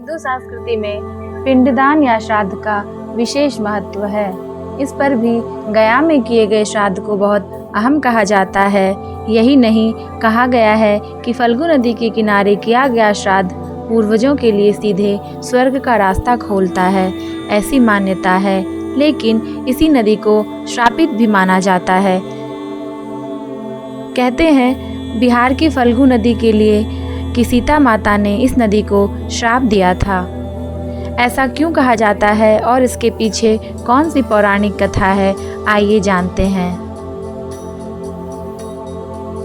हिंदू संस्कृति में पिंडदान या श्राद्ध का विशेष महत्व है। इस पर भी गया में किए गए श्राद्ध को बहुत अहम कहा जाता है। यही नहीं, कहा गया है कि फल्गु नदी के किनारे किया गया श्राद्ध पूर्वजों के लिए सीधे स्वर्ग का रास्ता खोलता है, ऐसी मान्यता है। लेकिन इसी नदी को श्रापित भी माना जाता है। कहते हैं बिहार की फल्गु नदी के लिए कि सीता माता ने इस नदी को श्राप दिया था। ऐसा क्यों कहा जाता है और इसके पीछे कौन सी पौराणिक कथा है, आइए जानते हैं।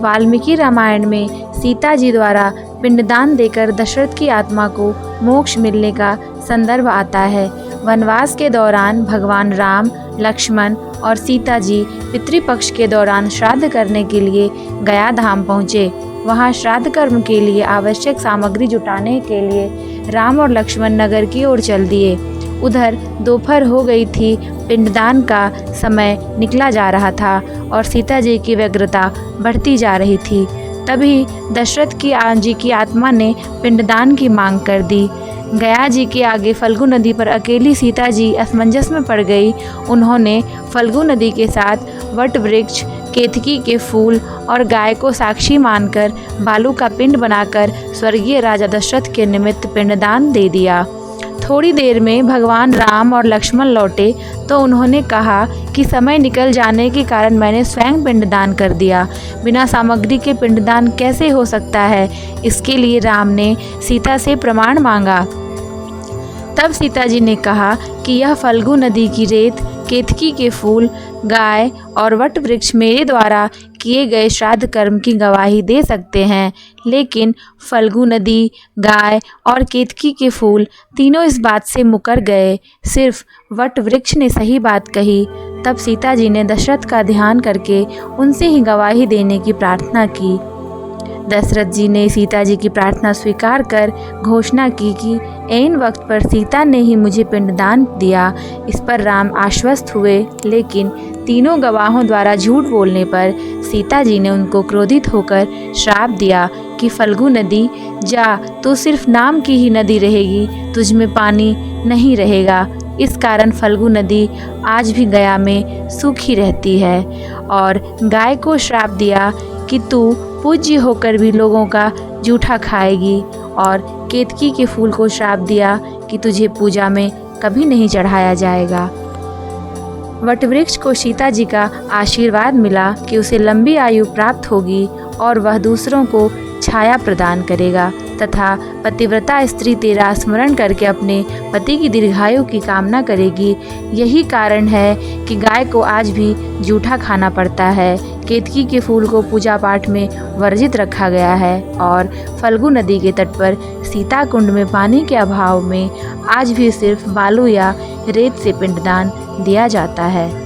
वाल्मीकि रामायण में सीता जी द्वारा पिंडदान देकर दशरथ की आत्मा को मोक्ष मिलने का संदर्भ आता है। वनवास के दौरान भगवान राम, लक्ष्मण और सीता जी पितृपक्ष के दौरान श्राद्ध करने के लिए गया धाम पहुँचे। वहाँ श्राद्ध कर्म के लिए आवश्यक सामग्री जुटाने के लिए राम और लक्ष्मण नगर की ओर चल दिए। उधर दोपहर हो गई थी, पिंडदान का समय निकला जा रहा था और सीता जी की व्यग्रता बढ़ती जा रही थी। तभी दशरथ जी की आत्मा ने पिंडदान की मांग कर दी। गया जी के आगे फल्गु नदी पर अकेली सीता जी असमंजस में पड़ गई। उन्होंने फल्गु नदी के साथ वट वृक्ष, केतकी के फूल और गाय को साक्षी मानकर बालू का पिंड बनाकर स्वर्गीय राजा दशरथ के निमित्त पिंडदान दे दिया। थोड़ी देर में भगवान राम और लक्ष्मण लौटे तो उन्होंने कहा कि समय निकल जाने के कारण मैंने स्वयं पिंडदान कर दिया। बिना सामग्री के पिंडदान कैसे हो सकता है? इसके लिए राम ने सीता से प्रमाण मांगा। तब सीता जी ने कहा कि यह फल्गु नदी की रेत, केतकी के फूल, गाय और वट वृक्ष मेरे द्वारा किए गए श्राद्ध कर्म की गवाही दे सकते हैं, लेकिन फल्गु नदी, गाय और केतकी के फूल तीनों इस बात से मुकर गए। सिर्फ वट वृक्ष ने सही बात कही। तब सीता जी ने दशरथ का ध्यान करके उनसे ही गवाही देने की प्रार्थना की। दशरथ जी ने सीता जी की प्रार्थना स्वीकार कर घोषणा की कि ऐन वक्त पर सीता ने ही मुझे पिंडदान दिया। इस पर राम आश्वस्त हुए, लेकिन तीनों गवाहों द्वारा झूठ बोलने पर सीता जी ने उनको क्रोधित होकर श्राप दिया कि फल्गु नदी, जा, तू सिर्फ नाम की ही नदी रहेगी, तुझ में पानी नहीं रहेगा। इस कारण फल्गु नदी आज भी गया में सूखी रहती है। और गाय को श्राप दिया कि तू पूज्य होकर भी लोगों का जूठा खाएगी, और केतकी के फूल को श्राप दिया कि तुझे पूजा में कभी नहीं चढ़ाया जाएगा। वटवृक्ष को सीता जी का आशीर्वाद मिला कि उसे लंबी आयु प्राप्त होगी और वह दूसरों को छाया प्रदान करेगा तथा पतिव्रता स्त्री तेरा स्मरण करके अपने पति की दीर्घायु की कामना करेगी। यही कारण है कि गाय को आज भी जूठा खाना पड़ता है, केतकी के फूल को पूजा पाठ में वर्जित रखा गया है और फल्गु नदी के तट पर सीता कुंड में पानी के अभाव में आज भी सिर्फ बालू या रेत से पिंडदान दिया जाता है।